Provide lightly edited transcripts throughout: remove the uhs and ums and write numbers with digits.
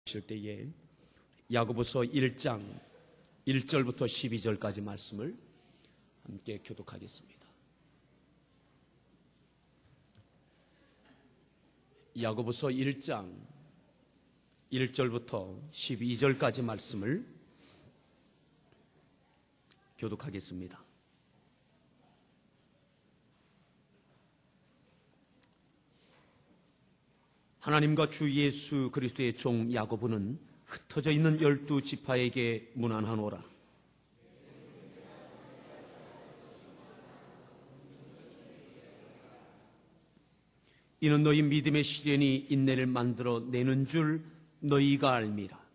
실 때에 야고보서 1장 1절부터 12절까지 말씀을 함께 교독하겠습니다. 야고보서 1장 1절부터 12절까지 말씀을 교독하겠습니다. 하나님과 주 예수 그리스도의 종 야고보는 흩어져 있는 12지파에게 문안하노라. 이는 너희 믿음의 시련이 인내를 만들어 내는 줄 너희가 알미라.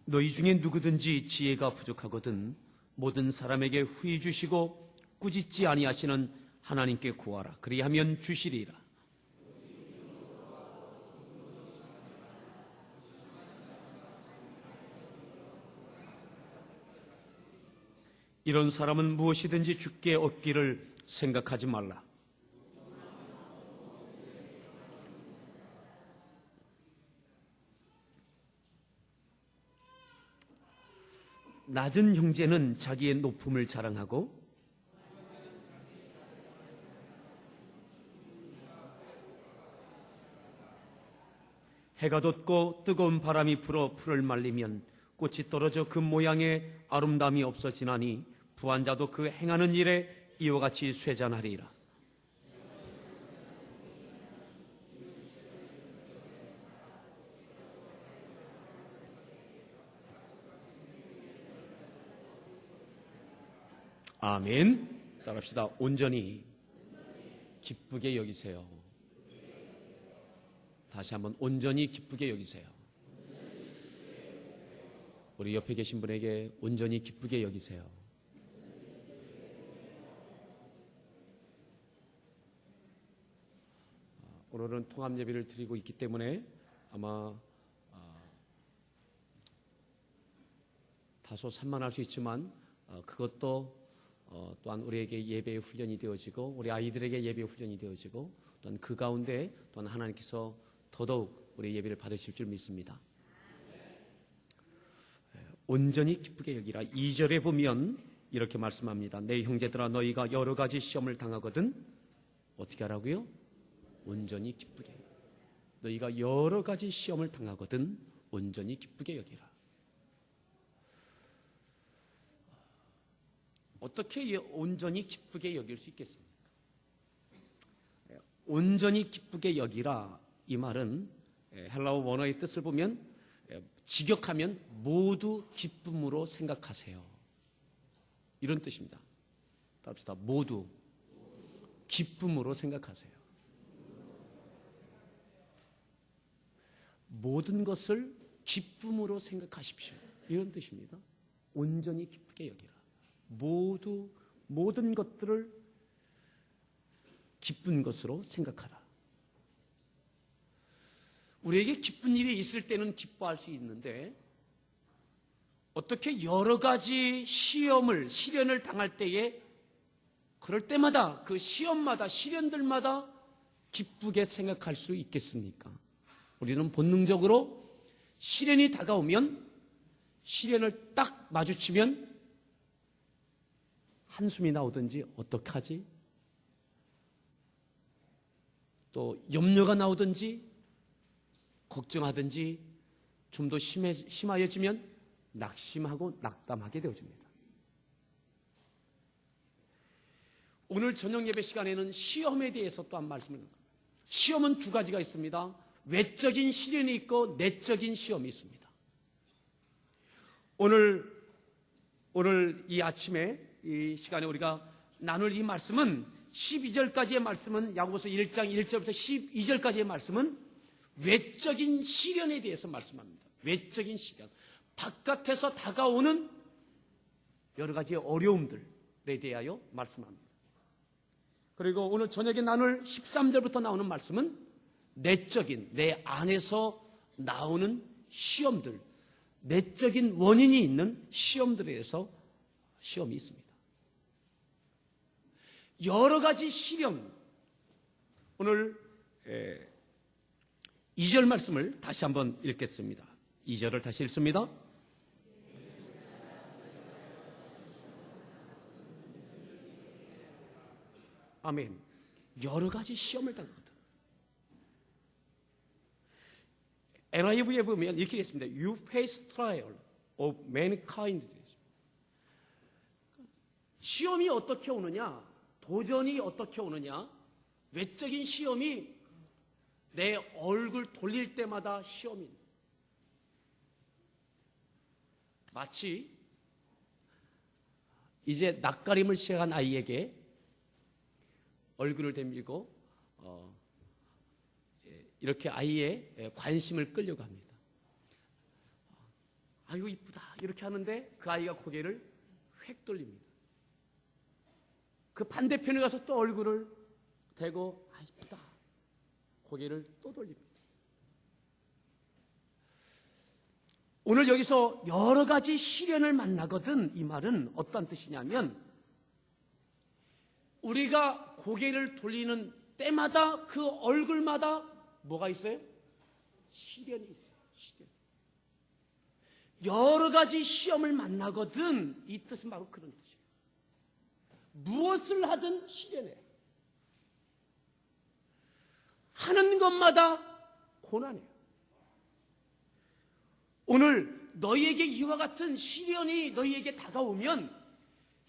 너희 중에 누구든지 지혜가 부족하거든 모든 사람에게 후히 주시고 꾸짖지 아니하시는 하나님께 구하라. 그리하면 주시리라. 이런 사람은 무엇이든지 주께 얻기를 생각하지 말라. 낮은 형제는 자기의 높음을 자랑하고 해가 돋고 뜨거운 바람이 불어 풀을 말리면 꽃이 떨어져 그 모양의 아름다움이 없어지나니 부한 자도 그 행하는 일에 이와 같이 쇠잔하리라. 아멘. 따라합시다. 온전히 기쁘게 여기세요. 다시 한번 온전히 기쁘게 여기세요. 우리 옆에 계신 분에게 온전히 기쁘게 여기세요. 오늘은 통합 예배를 드리고 있기 때문에 아마 다소 산만할 수 있지만 그것도 또한 우리에게 예배의 훈련이 되어지고 우리 아이들에게 예배의 훈련이 되어지고 또한 그 가운데 또한 하나님께서 더더욱 우리 예배를 받으실 줄 믿습니다. 온전히 기쁘게 여기라. 2절에 보면 이렇게 말씀합니다. 내 형제들아 너희가 여러 가지 시험을 당하거든 어떻게 하라고요? 온전히 기쁘게. 너희가 여러 가지 시험을 당하거든 온전히 기쁘게 여기라. 어떻게 온전히 기쁘게 여길 수 있겠습니까? 온전히 기쁘게 여기라 이 말은 헬라어 원어의 뜻을 보면 직역하면 모두 기쁨으로 생각하세요. 이런 뜻입니다. 답시다. 모두 기쁨으로 생각하세요. 모든 것을 기쁨으로 생각하십시오. 이런 뜻입니다. 온전히 기쁘게 여기라. 모든 것들을 기쁜 것으로 생각하라. 우리에게 기쁜 일이 있을 때는 기뻐할 수 있는데 어떻게 여러 가지 시련을 당할 때에 그럴 때마다 그 시험마다 시련들마다 기쁘게 생각할 수 있겠습니까? 우리는 본능적으로 시련이 다가오면 시련을 딱 마주치면 한숨이 나오든지 어떡하지? 또 염려가 나오든지 걱정하든지 좀 더 심하여지면 낙심하고 낙담하게 되어집니다. 오늘 저녁 예배 시간에는 시험에 대해서 또한 말씀을 합니다. 시험은 두 가지가 있습니다. 외적인 시련이 있고 내적인 시험이 있습니다. 오늘 이 아침에 이 시간에 우리가 나눌 이 말씀은 12절까지의 말씀은 야고보서 1장 1절부터 12절까지의 말씀은 외적인 시련에 대해서 말씀합니다. 외적인 시련. 바깥에서 다가오는 여러 가지 어려움들에 대하여 말씀합니다. 그리고 오늘 저녁에 나눌 13절부터 나오는 말씀은 내적인 내 안에서 나오는 시험들, 내적인 원인이 있는 시험들에 대해서 시험이 있습니다. 여러 가지 시련. 오늘 2절 말씀을 다시 한번 읽겠습니다. 2절을 다시 읽습니다. 아멘. 여러 가지 시험을 당하거든. NIV에 보면 이렇게 있습니다. You face trial of many kinds. 시험이 어떻게 오느냐? 도전이 어떻게 오느냐? 외적인 시험이 내 얼굴 돌릴 때마다 시험입니다. 마치 이제 낯가림을 시작한 아이에게 얼굴을 대밀고 이렇게 아이의 관심을 끌려고 합니다. 아이고 이쁘다 이렇게 하는데 그 아이가 고개를 획 돌립니다. 그 반대편에 가서 또 얼굴을 대고 아 이쁘다 고개를 또 돌립니다. 오늘 여기서 여러 가지 시련을 만나거든 이 말은 어떤 뜻이냐면 우리가 고개를 돌리는 때마다 그 얼굴마다 뭐가 있어요? 시련이 있어요. 시련. 여러 가지 시험을 만나거든 이 뜻은 바로 그런 뜻이에요. 무엇을 하든 시련해. 하는 것마다 고난이에요. 오늘 너희에게 이와 같은 시련이 너희에게 다가오면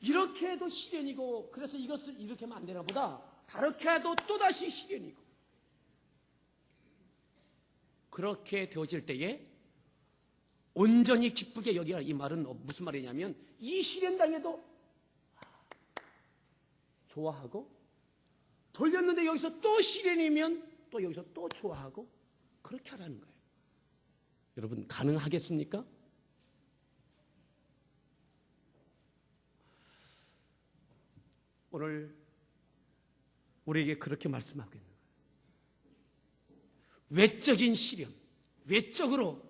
이렇게 해도 시련이고 그래서 이것을 이렇게 하면 안 되나 보다 다르게 해도 또다시 시련이고 그렇게 되어질 때에 온전히 기쁘게 여기라 이 말은 무슨 말이냐면 이 시련 당해도 좋아하고 돌렸는데 여기서 또 시련이면 또 여기서 또 좋아하고 그렇게 하라는 거예요. 여러분 가능하겠습니까? 오늘 우리에게 그렇게 말씀하고 있는 거예요. 외적인 시련, 외적으로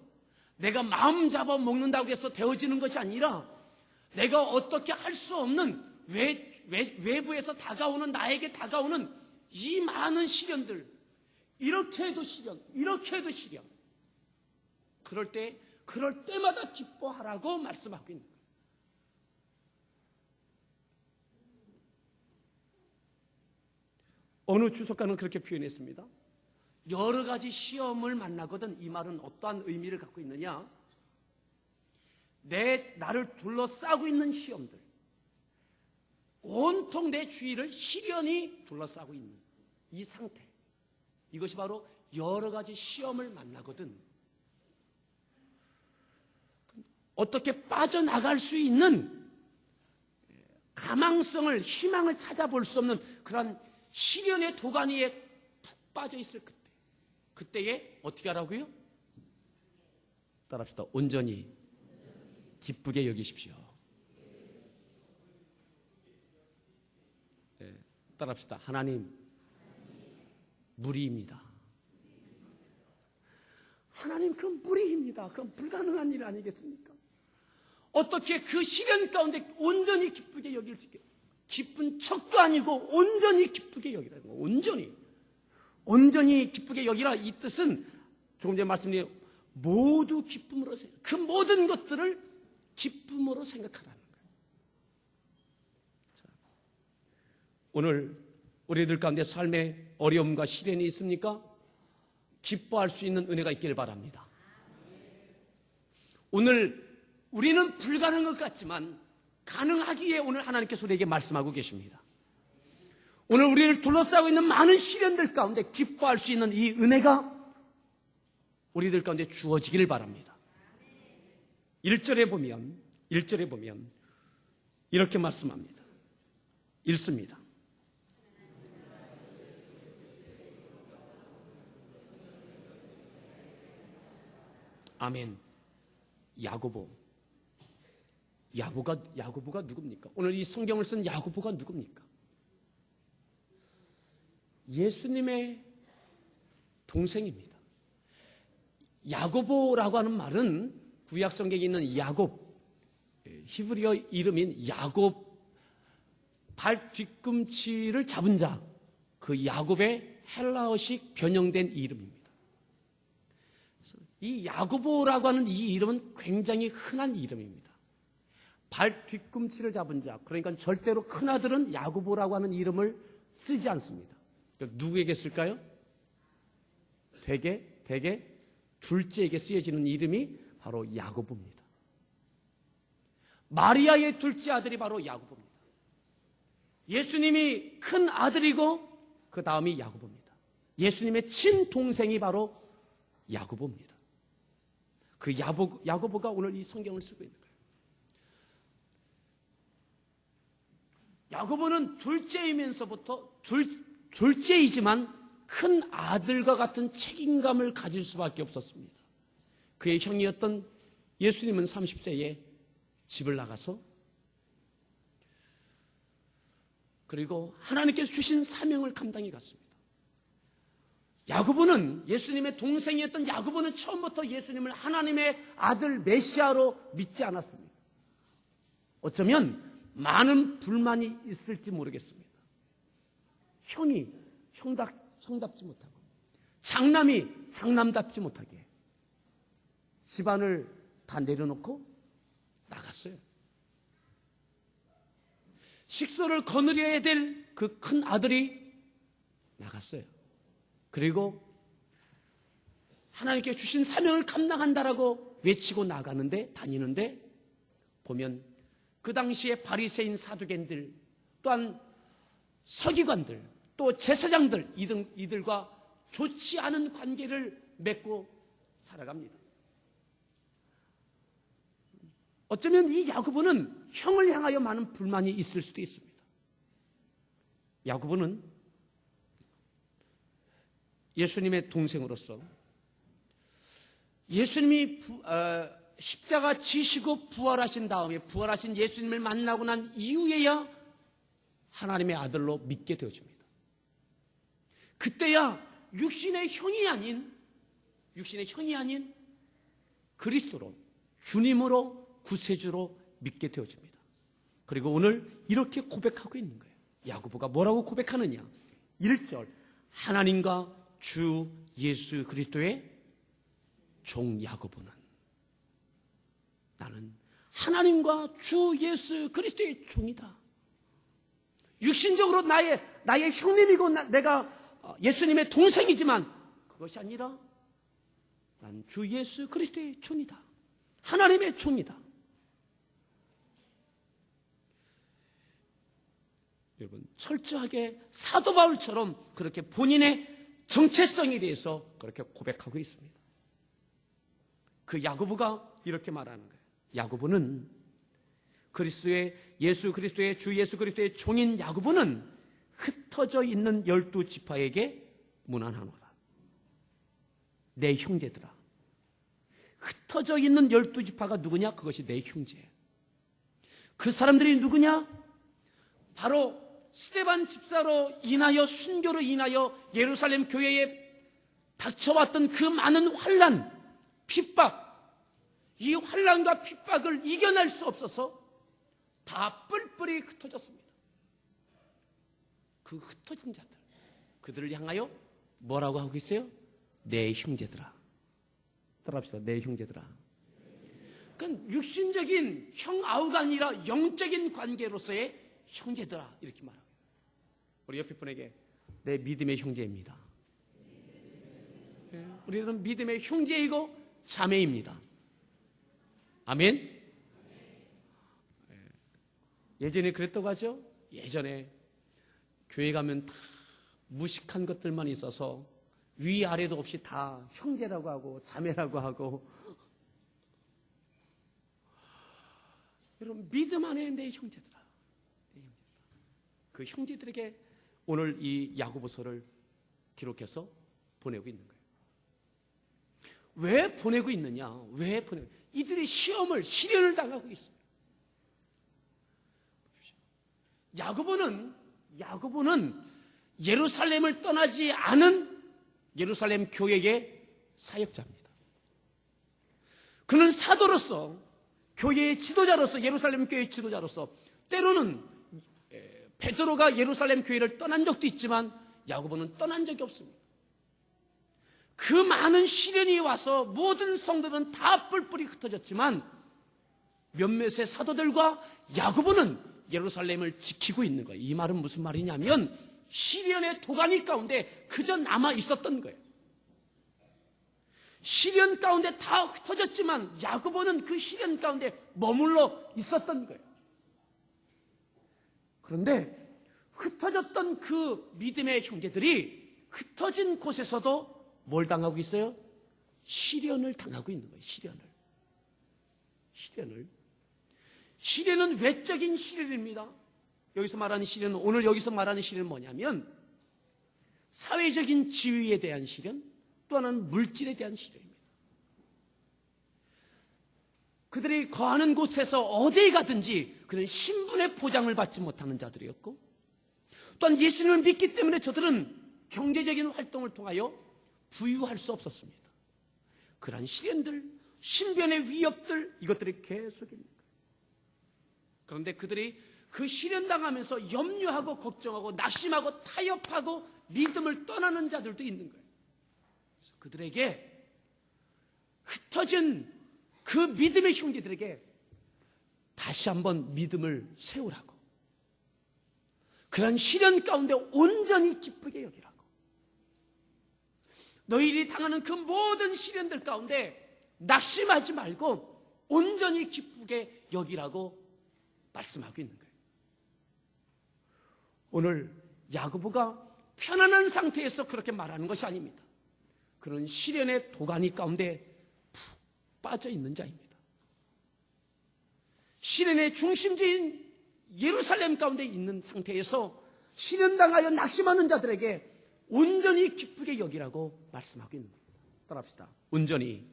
내가 마음 잡아 먹는다고 해서 되어지는 것이 아니라 내가 어떻게 할 수 없는 외부에서 다가오는 나에게 다가오는 이 많은 시련들 이렇게 해도 시련, 이렇게 해도 시련 그럴 때마다 기뻐하라고 말씀하고 있는 거예요. 어느 주석가는 그렇게 표현했습니다. 여러 가지 시험을 만나거든 이 말은 어떠한 의미를 갖고 있느냐? 나를 둘러싸고 있는 시험들, 온통 내 주위를 시련이 둘러싸고 있는 이 상태, 이것이 바로 여러 가지 시험을 만나거든 어떻게 빠져나갈 수 있는 가망성을, 희망을 찾아볼 수 없는 그런 시련의 도가니에 푹 빠져 있을 그때에 어떻게 하라고요? 따라합시다. 온전히 기쁘게 여기십시오. 네, 따라합시다. 하나님 무리입니다. 하나님 그건 무리입니다. 그건 불가능한 일 아니겠습니까? 어떻게 그 시련 가운데 온전히 기쁘게 여길 수 있게 기쁜 척도 아니고 온전히 기쁘게 여기라는 거예요. 온전히 기쁘게 여기라 이 뜻은 조금 전에 말씀드린 모두 기쁨으로 그 모든 것들을 기쁨으로 생각하라는 거예요. 자, 오늘 우리들 가운데 삶에 어려움과 시련이 있습니까? 기뻐할 수 있는 은혜가 있기를 바랍니다. 오늘 우리는 불가능한 것 같지만 가능하기에 오늘 하나님께서 우리에게 말씀하고 계십니다. 오늘 우리를 둘러싸고 있는 많은 시련들 가운데 기뻐할 수 있는 이 은혜가 우리들 가운데 주어지기를 바랍니다. 1절에 보면 이렇게 말씀합니다. 읽습니다. 아멘. 야고보가 누굽니까? 오늘 이 성경을 쓴 야고보가 누굽니까? 예수님의 동생입니다. 야고보라고 하는 말은 구약 성경에 있는 야곱, 히브리어 이름인 야곱, 발 뒤꿈치를 잡은 자, 그 야곱의 헬라어식 변형된 이름입니다. 이 야고보라고 하는 이 이름은 굉장히 흔한 이름입니다. 발 뒤꿈치를 잡은 자, 그러니까 절대로 큰아들은 야고보라고 하는 이름을 쓰지 않습니다. 누구에게 쓸까요? 되게 둘째에게 쓰여지는 이름이 바로 야고보입니다. 마리아의 둘째 아들이 바로 야고보입니다. 예수님이 큰 아들이고 그 다음이 야고보입니다. 예수님의 친동생이 바로 야고보입니다. 그 야고보가 오늘 이 성경을 쓰고 있는 거예요. 야고보는 둘째이면서부터 둘째이지만 큰 아들과 같은 책임감을 가질 수밖에 없었습니다. 그의 형이었던 예수님은 30세에 집을 나가서 그리고 하나님께서 주신 사명을 감당해 갔습니다. 야고보는 예수님의 동생이었던 야고보는 처음부터 예수님을 하나님의 아들 메시아로 믿지 않았습니다. 어쩌면 많은 불만이 있을지 모르겠습니다. 형이 형답지 못하고 장남이 장남답지 못하게 집안을 다 내려놓고 나갔어요. 식소를 거느려야 될 그 큰 아들이 나갔어요. 그리고 하나님께 주신 사명을 감당한다라고 외치고 나가는데 다니는데 보면 그 당시에 바리새인 사두개인들 또한 서기관들 또 제사장들 이들과 좋지 않은 관계를 맺고 살아갑니다. 어쩌면 이 야고보는 형을 향하여 많은 불만이 있을 수도 있습니다. 야고보는 예수님의 동생으로서 예수님이 십자가 지시고 부활하신 다음에 부활하신 예수님을 만나고 난 이후에야 하나님의 아들로 믿게 되어집니다. 그때야 육신의 형이 아닌 그리스도로 주님으로 구세주로 믿게 되어집니다. 그리고 오늘 이렇게 고백하고 있는 거예요. 야고보가 뭐라고 고백하느냐? 1절 하나님과 주 예수 그리스도의 종 야고보는 나는 하나님과 주 예수 그리스도의 종이다. 육신적으로 나의 형님이고 내가 예수님의 동생이지만 그것이 아니라 난 주 예수 그리스도의 종이다. 하나님의 종이다. 여러분 철저하게 사도 바울처럼 그렇게 본인의 정체성에 대해서 그렇게 고백하고 있습니다. 그 야고보가 이렇게 말하는 거예요. 야고보는 예수 그리스도의 주 예수 그리스도의 종인 야고보는 흩어져 있는 12지파에게 문안하노라. 내 형제들아. 흩어져 있는 12지파가 누구냐? 그것이 내 형제예요. 그 사람들이 누구냐? 바로 스데반 집사로 인하여 순교로 인하여 예루살렘 교회에 닥쳐왔던 그 많은 환난, 핍박, 이 환난과 핍박을 이겨낼 수 없어서 다 뿔뿔이 흩어졌습니다. 그 흩어진 자들, 그들을 향하여 뭐라고 하고 있어요? 내 형제들아. 따라합시다. 내 형제들아. 그건 육신적인 형 아우가 아니라 영적인 관계로서의 형제들아 이렇게 말합니다. 우리 옆에 분에게 내 믿음의 형제입니다. 우리는 믿음의 형제이고 자매입니다. 아멘. 예전에 그랬다고 하죠. 예전에 교회 가면 다 무식한 것들만 있어서 위아래도 없이 다 형제라고 하고 자매라고 하고 여러분 믿음 안에 내 형제들아. 그 형제들에게 오늘 이 야고보서를 기록해서 보내고 있는 거예요. 왜 보내고 있느냐? 이들이 시련을 당하고 있어요. 야고보는 예루살렘을 떠나지 않은 예루살렘 교회의 사역자입니다. 그는 사도로서 교회의 지도자로서 예루살렘 교회의 지도자로서 때로는 베드로가 예루살렘 교회를 떠난 적도 있지만 야고보는 떠난 적이 없습니다. 그 많은 시련이 와서 모든 성도들은 다 뿔뿔이 흩어졌지만 몇몇의 사도들과 야고보는 예루살렘을 지키고 있는 거예요. 이 말은 무슨 말이냐면 시련의 도가니 가운데 그저 남아 있었던 거예요. 시련 가운데 다 흩어졌지만 야고보는 그 시련 가운데 머물러 있었던 거예요. 그런데 흩어졌던 그 믿음의 형제들이 흩어진 곳에서도 뭘 당하고 있어요? 시련을 당하고 있는 거예요. 시련은 외적인 시련입니다. 여기서 말하는 시련은, 오늘 여기서 말하는 시련은 뭐냐면 사회적인 지위에 대한 시련, 또 하나는 물질에 대한 시련입니다. 그들이 거하는 곳에서 어디에 가든지 그는 신분의 보장을 받지 못하는 자들이었고, 또한 예수님을 믿기 때문에 저들은 경제적인 활동을 통하여 부유할 수 없었습니다. 그러한 시련들, 신변의 위협들, 이것들이 계속 있는 거예요. 그런데 그들이 그 시련당하면서 염려하고 걱정하고 낙심하고 타협하고 믿음을 떠나는 자들도 있는 거예요. 그래서 그들에게 흩어진 그 믿음의 형제들에게 다시 한번 믿음을 세우라고, 그런 시련 가운데 온전히 기쁘게 여기라고, 너희들이 당하는 그 모든 시련들 가운데 낙심하지 말고 온전히 기쁘게 여기라고 말씀하고 있는 거예요. 오늘 야고보가 편안한 상태에서 그렇게 말하는 것이 아닙니다. 그런 시련의 도가니 가운데 푹 빠져 있는 자입니다. 시련의 중심지인 예루살렘 가운데 있는 상태에서 시련당하여 낙심하는 자들에게 온전히 기쁘게 여기라고 말씀하고 있는 겁니다. 따라합시다. 온전히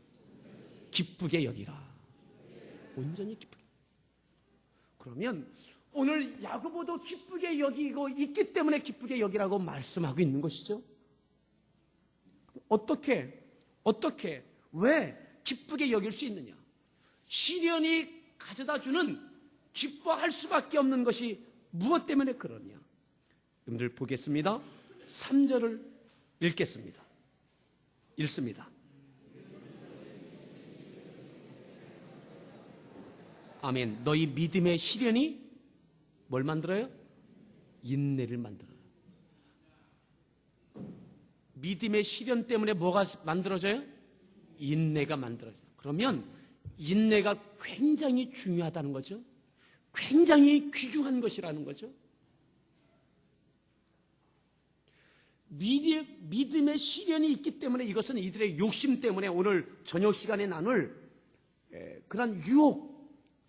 기쁘게 여기라. 온전히 기쁘게. 그러면 오늘 야고보도 기쁘게 여기고 있기 때문에 기쁘게 여기라고 말씀하고 있는 것이죠. 어떻게, 왜 기쁘게 여길 수 있느냐? 시련이 가져다주는 기뻐할 수밖에 없는 것이 무엇 때문에 그러냐? 여러분들 보겠습니다. 3절을 읽겠습니다. 읽습니다. 아멘. 너희 믿음의 시련이 뭘 만들어요? 인내를 만들어요. 믿음의 시련 때문에 뭐가 만들어져요? 인내가 만들어져요. 그러면 인내가 굉장히 중요하다는 거죠. 굉장히 귀중한 것이라는 거죠. 믿음의 시련이 있기 때문에, 이것은 이들의 욕심 때문에 오늘 저녁 시간에 나눌 그런 유혹,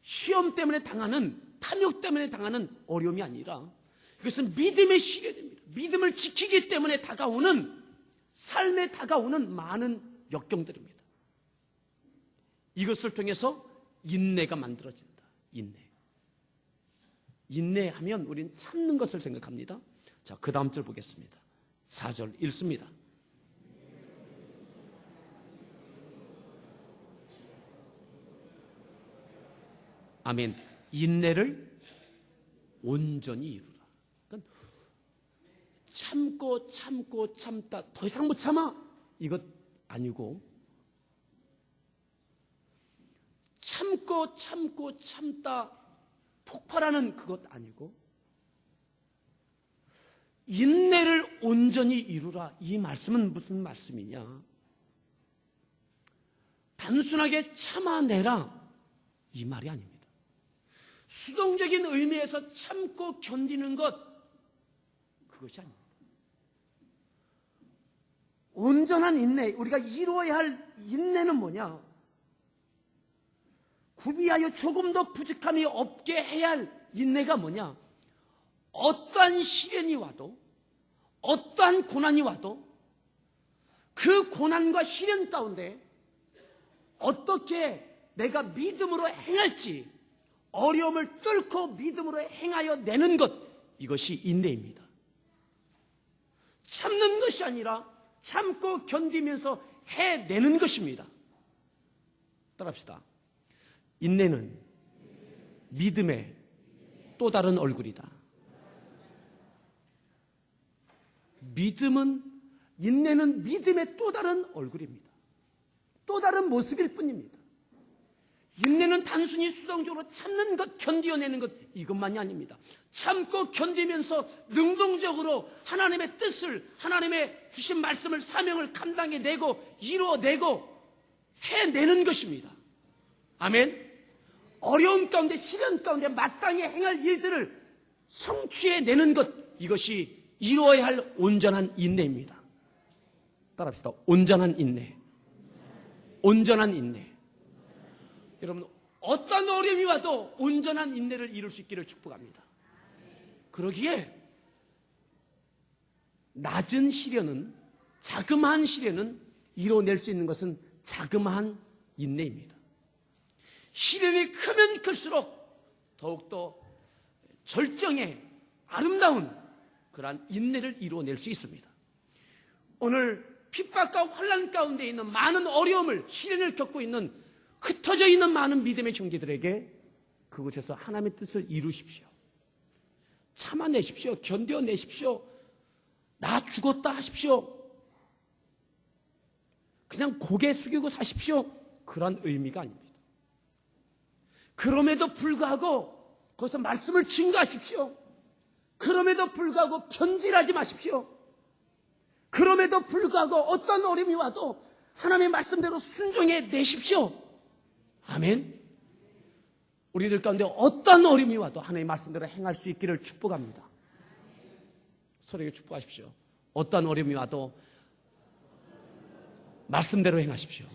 시험 때문에 당하는, 탐욕 때문에 당하는 어려움이 아니라 이것은 믿음의 시련입니다. 믿음을 지키기 때문에 다가오는, 삶에 다가오는 많은 역경들입니다. 이것을 통해서 인내가 만들어진다. 인내하면 우리는 참는 것을 생각합니다. 자, 그 다음 절 보겠습니다. 4절 읽습니다. 아멘. 인내를 온전히 이루라. 그러니까 참다 더 이상 못 참아, 이것 아니고, 참다 폭발하는 그것 아니고, 인내를 온전히 이루라. 이 말씀은 무슨 말씀이냐? 단순하게 참아내라, 이 말이 아닙니다. 수동적인 의미에서 참고 견디는 것, 그것이 아닙니다. 온전한 인내, 우리가 이루어야 할 인내는 뭐냐? 구비하여 조금 더 부족함이 없게 해야 할 인내가 뭐냐? 어떠한 시련이 와도, 어떠한 고난이 와도 그 고난과 시련 가운데 어떻게 내가 믿음으로 행할지, 어려움을 뚫고 믿음으로 행하여 내는 것, 이것이 인내입니다. 참는 것이 아니라 참고 견디면서 해내는 것입니다. 따라합시다. 인내는 믿음의 또 다른 얼굴이다. 인내는 믿음의 또 다른 얼굴입니다. 또 다른 모습일 뿐입니다. 인내는 단순히 수동적으로 참는 것, 견디어내는 것, 이것만이 아닙니다. 참고 견디면서 능동적으로 하나님의 뜻을, 하나님의 주신 말씀을, 사명을 감당해내고 이루어내고 해내는 것입니다. 아멘. 어려움 가운데, 시련 가운데 마땅히 행할 일들을 성취해내는 것, 이것이 이루어야 할 온전한 인내입니다. 따라합시다. 온전한 인내. 온전한 인내. 여러분, 어떤 어려움이 와도 온전한 인내를 이룰 수 있기를 축복합니다. 그러기에 낮은 시련은, 자그마한 시련은 이뤄낼 수 있는 것은 자그마한 인내입니다. 시련이 크면 클수록 더욱더 절정의 아름다운 그러한 인내를 이루어낼 수 있습니다. 오늘 핍박과 환난 가운데 있는 많은 어려움을, 시련을 겪고 있는, 흩어져 있는 많은 믿음의 형제들에게 그곳에서 하나님의 뜻을 이루십시오. 참아내십시오. 견뎌내십시오. 나 죽었다 하십시오. 그냥 고개 숙이고 사십시오. 그런 의미가 아닙니다. 그럼에도 불구하고 거기서 말씀을 증거하십시오. 그럼에도 불구하고 변질하지 마십시오. 그럼에도 불구하고 어떤 어려움이 와도 하나님의 말씀대로 순종해 내십시오. 아멘. 우리들 가운데 어떤 어려움이 와도 하나님의 말씀대로 행할 수 있기를 축복합니다. 서로에게 축복하십시오. 어떤 어려움이 와도 말씀대로 행하십시오.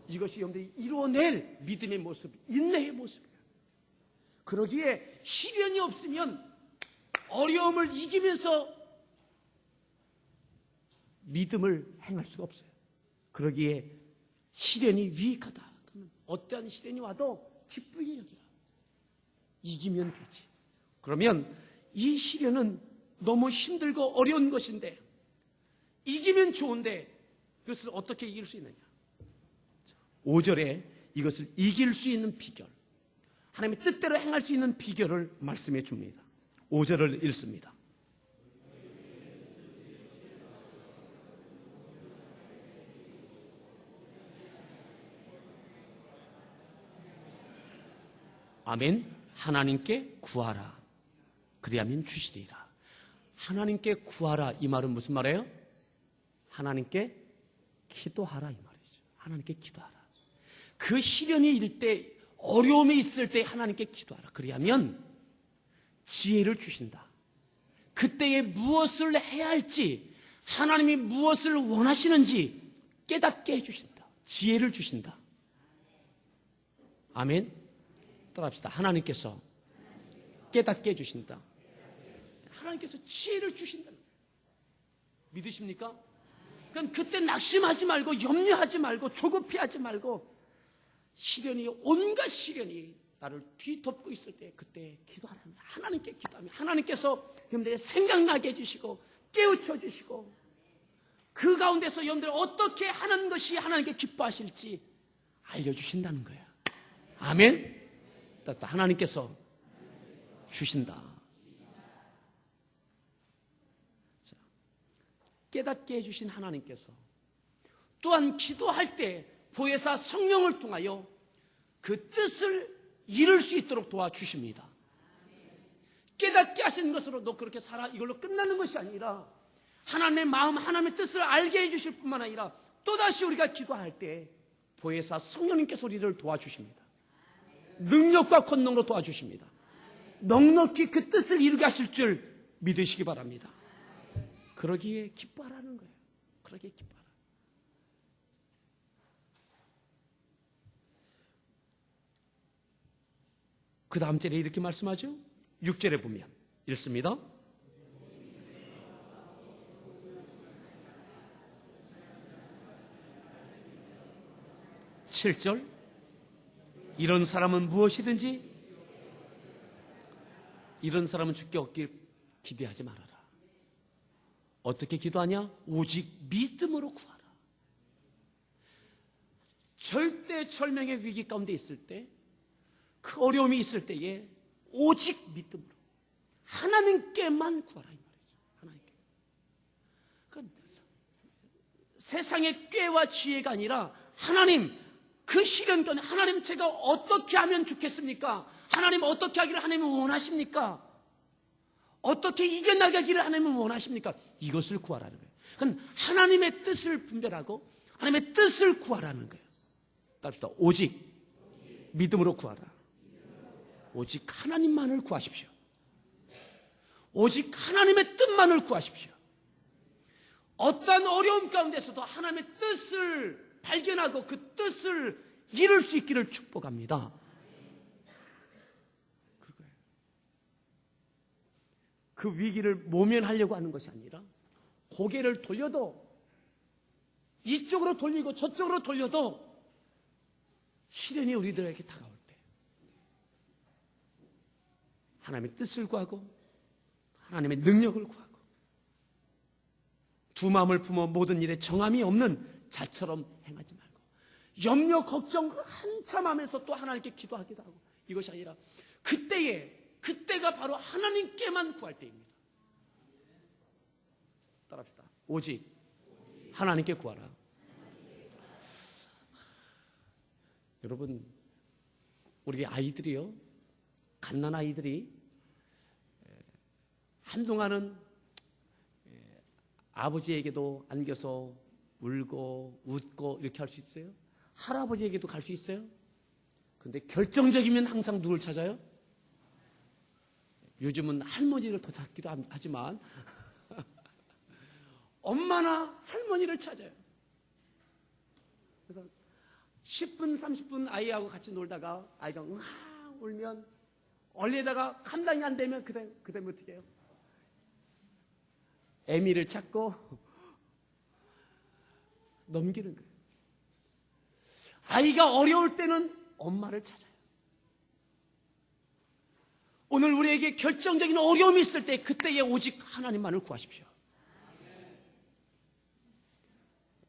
이것이 여러분들이 이루어낼 믿음의 모습, 인내의 모습이에요. 그러기에 시련이 없으면 어려움을 이기면서 믿음을 행할 수가 없어요. 그러기에 시련이 유익하다. 그러면 어떠한 시련이 와도 기쁘게 여기라. 이기면 되지. 그러면 이 시련은 너무 힘들고 어려운 것인데 이기면 좋은데 이것을 어떻게 이길 수 있느냐. 5절에 이것을 이길 수 있는 비결, 하나님의 뜻대로 행할 수 있는 비결을 말씀해 줍니다. 5절을 읽습니다. 아멘. 하나님께 구하라. 그리하면 주시리라. 하나님께 구하라. 이 말은 무슨 말이에요? 하나님께 기도하라 이 말이죠. 하나님께 기도하라. 그 시련이 일 때, 어려움이 있을 때 하나님께 기도하라. 그리하면 지혜를 주신다. 그때에 무엇을 해야 할지, 하나님이 무엇을 원하시는지 깨닫게 해주신다. 지혜를 주신다. 아멘. 따라합시다. 하나님께서 깨닫게 해주신다. 하나님께서 지혜를 주신다. 믿으십니까? 그러니까 그때 낙심하지 말고, 염려하지 말고, 조급해하지 말고, 시련이, 온갖 시련이 나를 뒤덮고 있을 때 그때 기도하라면, 하나님께 기도하면 하나님께서 여러분들에게 생각나게 해주시고 깨우쳐 주시고 그 가운데서 여러분들 어떻게 하는 것이 하나님께 기뻐하실지 알려주신다는 거예요. 아멘. 하나님께서 주신다. 자, 깨닫게 해주신 하나님께서 또한 기도할 때 보혜사 성령을 통하여 그 뜻을 이룰 수 있도록 도와주십니다. 깨닫게 하신 것으로 너 그렇게 살아, 이걸로 끝나는 것이 아니라 하나님의 마음, 하나님의 뜻을 알게 해주실 뿐만 아니라 또다시 우리가 기도할 때 보혜사 성령님께서 우리를 도와주십니다. 능력과 권능으로 도와주십니다. 넉넉히 그 뜻을 이루게 하실 줄 믿으시기 바랍니다. 그러기에 기뻐하라는 거예요. 그러기에 기뻐하라. 그 다음 절에 이렇게 말씀하죠. 6절에 보면 읽습니다. (7절) 이런 사람은 무엇이든지, 이런 사람은 주께 얻길 기대하지 말아라. 어떻게 기도하냐? 오직 믿음으로 구하라. 절대절명의 위기 가운데 있을 때, 그 어려움이 있을 때에 오직 믿음으로 하나님께만 구하라 이 말이죠. 하나님께. 세상의 꾀와 지혜가 아니라 하나님, 그 시련권에 하나님 제가 어떻게 하면 좋겠습니까? 하나님 어떻게 하기를 하나님은 원하십니까? 어떻게 이겨나가기를 하나님은 원하십니까? 이것을 구하라는 거예요. 그건 하나님의 뜻을 분별하고 하나님의 뜻을 구하라는 거예요. 따릅시다. 오직 믿음으로 구하라. 오직 하나님만을 구하십시오. 오직 하나님의 뜻만을 구하십시오. 어떠한 어려움 가운데서도 하나님의 뜻을 발견하고 그 뜻을 이룰 수 있기를 축복합니다. 그거예요. 그 위기를 모면하려고 하는 것이 아니라 고개를 돌려도 이쪽으로 돌리고 저쪽으로 돌려도 시련이 우리들에게 다가올 때 하나님의 뜻을 구하고 하나님의 능력을 구하고 두 마음을 품어 모든 일에 정함이 없는 자처럼 행하지 말고 염려 걱정 한참 하면서 또 하나님께 기도하기도 하고 이것이 아니라 그때가 바로 하나님께만 구할 때입니다. 따라합시다. 오직 하나님께 구하라. 여러분, 우리 아이들이요, 갓난 아이들이 한동안은 아버지에게도 안겨서 울고 웃고 이렇게 할 수 있어요. 할아버지에게도 갈 수 있어요. 그런데 결정적이면 항상 누굴 찾아요? 요즘은 할머니를 더 찾기도 하지만 엄마나 할머니를 찾아요. 그래서 10분, 30분 아이하고 같이 놀다가 아이가 으아 울면 얼리다가 감당이 안 되면 그다음에 어떻게 해요? 애미를 찾고 넘기는 거예요. 아이가 어려울 때는 엄마를 찾아요. 오늘 우리에게 결정적인 어려움이 있을 때 그때에 오직 하나님만을 구하십시오.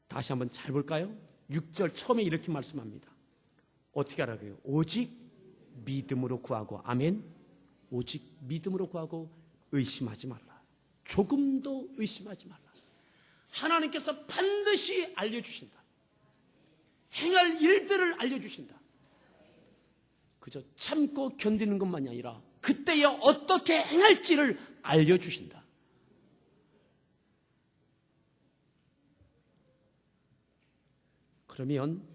다시 한번 잘 볼까요? 6절 처음에 이렇게 말씀합니다. 어떻게 하라고요? 오직 믿음으로 구하고, 아멘. 오직 믿음으로 구하고 의심하지 말라. 조금도 의심하지 말라. 하나님께서 반드시 알려주신다. 행할 일들을 알려주신다. 그저 참고 견디는 것만이 아니라 그때에 어떻게 행할지를 알려주신다. 그러면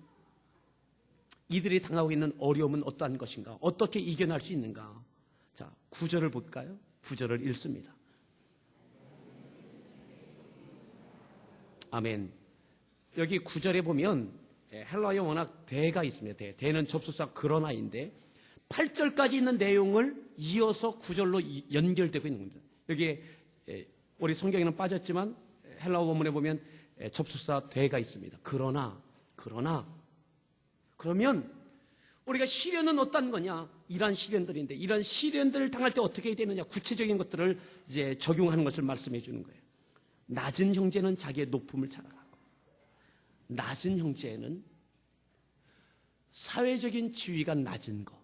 이들이 당하고 있는 어려움은 어떠한 것인가? 어떻게 이겨낼 수 있는가? 자, 9절을 볼까요? 9절을 읽습니다. 아멘. 여기 9절에 보면 헬라어에 워낙 대가 있습니다. 대는 접속사 그러나인데 8절까지 있는 내용을 이어서 9절로 연결되고 있는 겁니다. 여기에 우리 성경에는 빠졌지만 헬라어 원문에 보면 접속사 대가 있습니다. 그러나 그러면 우리가 시련은 어떤 거냐? 이러한 시련들인데 이러한 시련들을 당할 때 어떻게 해야 되느냐? 구체적인 것들을 이제 적용하는 것을 말씀해 주는 거예요. 낮은 형제는 자기의 높음을 자랑하고, 낮은 형제는 사회적인 지위가 낮은 거,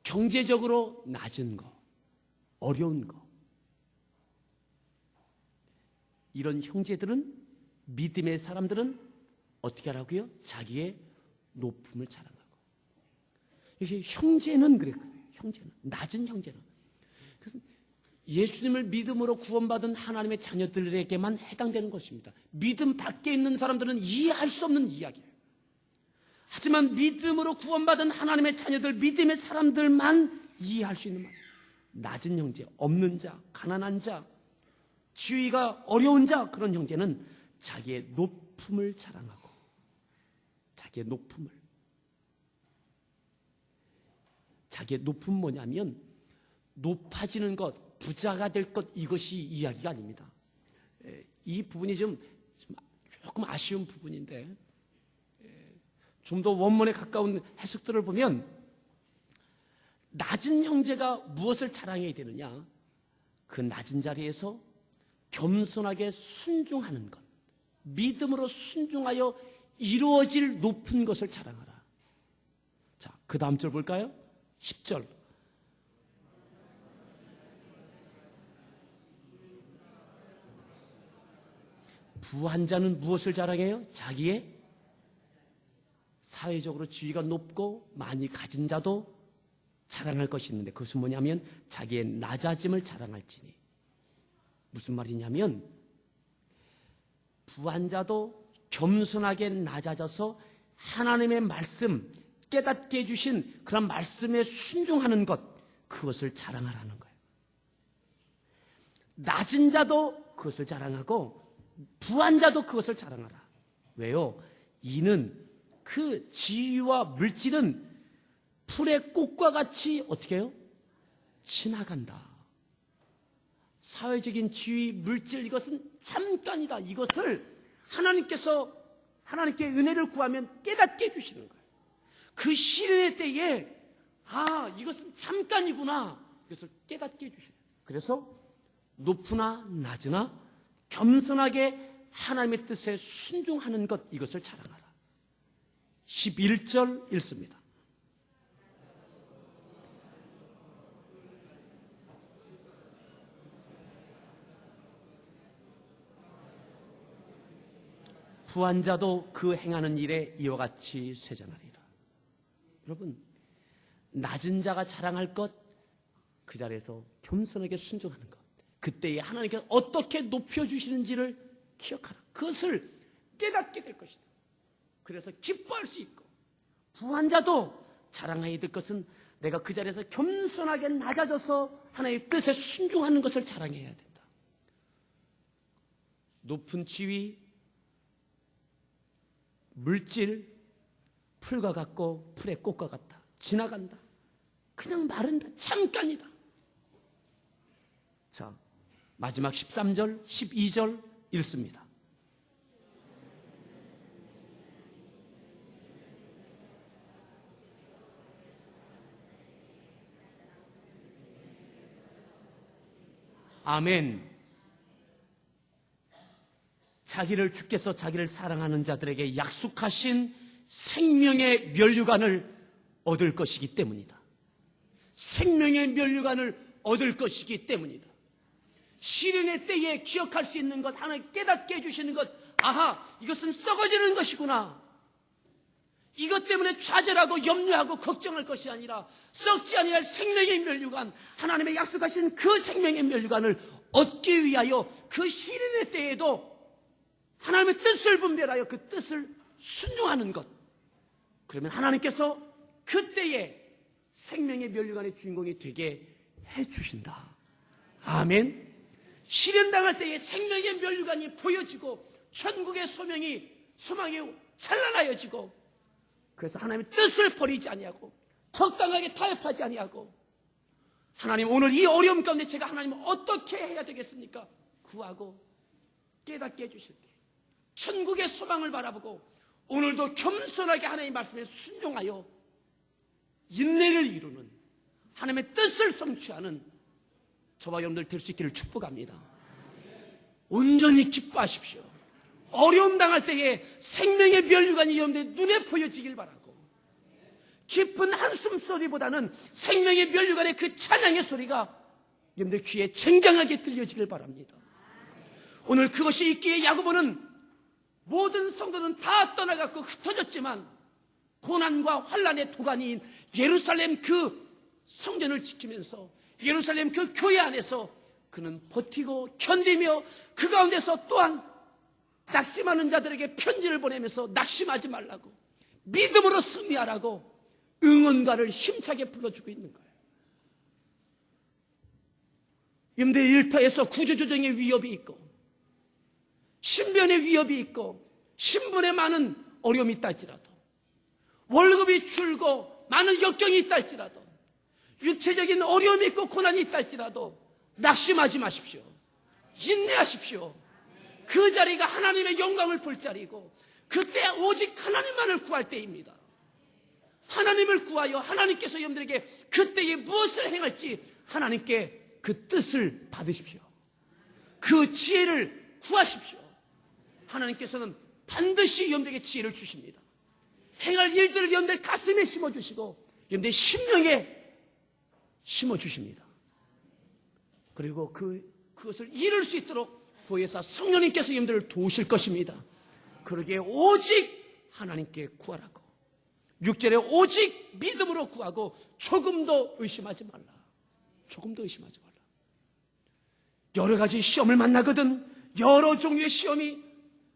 경제적으로 낮은 거, 어려운 거, 이런 형제들은, 믿음의 사람들은 어떻게 하라고요? 자기의 높음을 자랑하고. 이게 형제는 그랬거든요. 형제는, 낮은 형제는. 그래서 예수님을 믿음으로 구원받은 하나님의 자녀들에게만 해당되는 것입니다. 믿음 밖에 있는 사람들은 이해할 수 없는 이야기예요. 하지만 믿음으로 구원받은 하나님의 자녀들, 믿음의 사람들만 이해할 수 있는 말. 낮은 형제, 없는 자, 가난한 자, 지위가 어려운 자, 그런 형제는 자기의 높음을 자랑하고, 자기의 높음 뭐냐면 높아지는 것, 부자가 될 것, 이것이 이야기가 아닙니다. 이 부분이 조금 아쉬운 부분인데 좀 더 원문에 가까운 해석들을 보면 낮은 형제가 무엇을 자랑해야 되느냐? 그 낮은 자리에서 겸손하게 순종하는 것, 믿음으로 순종하여 이루어질 높은 것을 자랑하라. 자, 그 다음 절 볼까요? 10절. 부한 자는 무엇을 자랑해요? 자기의 사회적으로 지위가 높고 많이 가진 자도 자랑할 것이 있는데 그것은 뭐냐면 자기의 낮아짐을 자랑할지니. 무슨 말이냐면 부한 자도 겸손하게 낮아져서 하나님의 말씀, 깨닫게 해주신 그런 말씀에 순종하는 것, 그것을 자랑하라는 거예요. 낮은 자도 그것을 자랑하고 부한 자도 그것을 자랑하라. 왜요? 이는 그 지위와 물질은 풀의 꽃과 같이 어떻게 해요? 지나간다. 사회적인 지위, 물질, 이것은 잠깐이다. 이것을 하나님께 은혜를 구하면 깨닫게 해주시는 거예요. 그 시련의 때에 이것은 잠깐이구나. 이것을 깨닫게 해주시는 거예요. 그래서 높으나 낮으나 겸손하게 하나님의 뜻에 순종하는 것, 이것을 자랑하라. 11절 읽습니다. 부한 자도 그 행하는 일에 이와 같이 쇠잔하리라. 여러분, 낮은 자가 자랑할 것, 그 자리에서 겸손하게 순종하는 것, 그때에 하나님께서 어떻게 높여주시는지를 기억하라. 그것을 깨닫게 될 것이다. 그래서 기뻐할 수 있고, 부한 자도 자랑해야 될 것은 내가 그 자리에서 겸손하게 낮아져서 하나님의 뜻에 순종하는 것을 자랑해야 된다. 높은 지위, 물질, 풀과 같고 풀의 꽃과 같다. 지나간다. 그냥 마른다. 잠깐이다. 자, 마지막 13절, 12절 읽습니다. 아멘. 주께서 자기를 사랑하는 자들에게 약속하신 생명의 면류관을 얻을 것이기 때문이다. 생명의 면류관을 얻을 것이기 때문이다. 시련의 때에 기억할 수 있는 것, 하나님 깨닫게 해주시는 것, 이것은 썩어지는 것이구나. 이것 때문에 좌절하고 염려하고 걱정할 것이 아니라 썩지 아니할 생명의 면류관, 하나님의 약속하신 그 생명의 면류관을 얻기 위하여 그 시련의 때에도 하나님의 뜻을 분별하여 그 뜻을 순종하는 것. 그러면 하나님께서 그때에 생명의 면류관의 주인공이 되게 해주신다. 아멘. 시련당할 때에 생명의 면류관이 보여지고 천국의 소망이 찬란하여지고, 그래서 하나님의 뜻을 버리지 아니하고 적당하게 타협하지 아니하고, 하나님 오늘 이 어려움 가운데 제가 하나님을 어떻게 해야 되겠습니까? 구하고 깨닫게 해주실게. 천국의 소망을 바라보고 오늘도 겸손하게 하나님의 말씀에 순종하여 인내를 이루는 하나님의 뜻을 성취하는 저와 여러분들 될 수 있기를 축복합니다. 온전히 기뻐하십시오. 어려움 당할 때에 생명의 면류관이 여러분들 눈에 보여지길 바라고, 깊은 한숨 소리보다는 생명의 면류관의 그 찬양의 소리가 여러분들 귀에 쟁쟁하게 들려지길 바랍니다. 오늘 그것이 있기에 야고보는 모든 성도는 다 떠나갔고 흩어졌지만 고난과 환난의 도가니인 예루살렘 그 성전을 지키면서 예루살렘 그 교회 안에서 그는 버티고 견디며 그 가운데서 또한 낙심하는 자들에게 편지를 보내면서 낙심하지 말라고, 믿음으로 승리하라고 응원가를 힘차게 불러주고 있는 거예요. 여러분들 일터에서 구조조정의 위협이 있고 신변의 위협이 있고 신분에 많은 어려움이 있다 할지라도, 월급이 줄고 많은 역경이 있다 할지라도, 육체적인 어려움이 있고 고난이 있다 할지라도 낙심하지 마십시오. 인내하십시오. 그 자리가 하나님의 영광을 볼 자리고, 그때 오직 하나님만을 구할 때입니다. 하나님을 구하여 하나님께서 여러분들에게 그때에 무엇을 행할지 하나님께 그 뜻을 받으십시오. 그 지혜를 구하십시오. 하나님께서는 반드시 여러분들에게 지혜를 주십니다. 행할 일들을 여러분들 가슴에 심어주시고 여러분들 심령에 심어주십니다. 그리고 그것을 이룰 수 있도록 보혜사 성령님께서 여러분들을 도우실 것입니다. 그러기에 오직 하나님께 구하라고. 6절에 오직 믿음으로 구하고 조금도 의심하지 말라. 조금도 의심하지 말라. 여러 가지 시험을 만나거든. 여러 종류의 시험이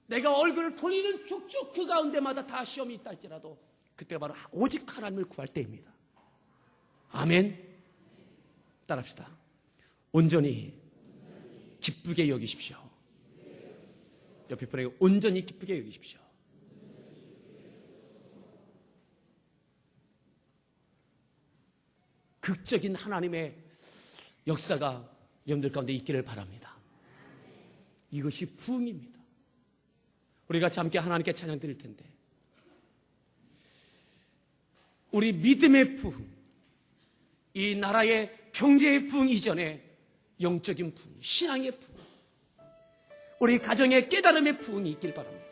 내가 얼굴을 돌리는 족족 그 가운데마다 다 시험이 있다 할지라도 그때 바로 오직 하나님을 구할 때입니다. 아멘. 따라합시다. 온전히 기쁘게 여기십시오. 옆에 분에게 온전히 기쁘게 여기십시오. 극적인 하나님의 역사가 여러분들 가운데 있기를 바랍니다. 이것이 부흥입니다. 우리가 함께 하나님께 찬양 드릴 텐데 우리 믿음의 부흥, 이 나라의 경제의 부흥 이전에 영적인 부흥, 신앙의 부흥, 우리 가정의 깨달음의 부흥이 있길 바랍니다.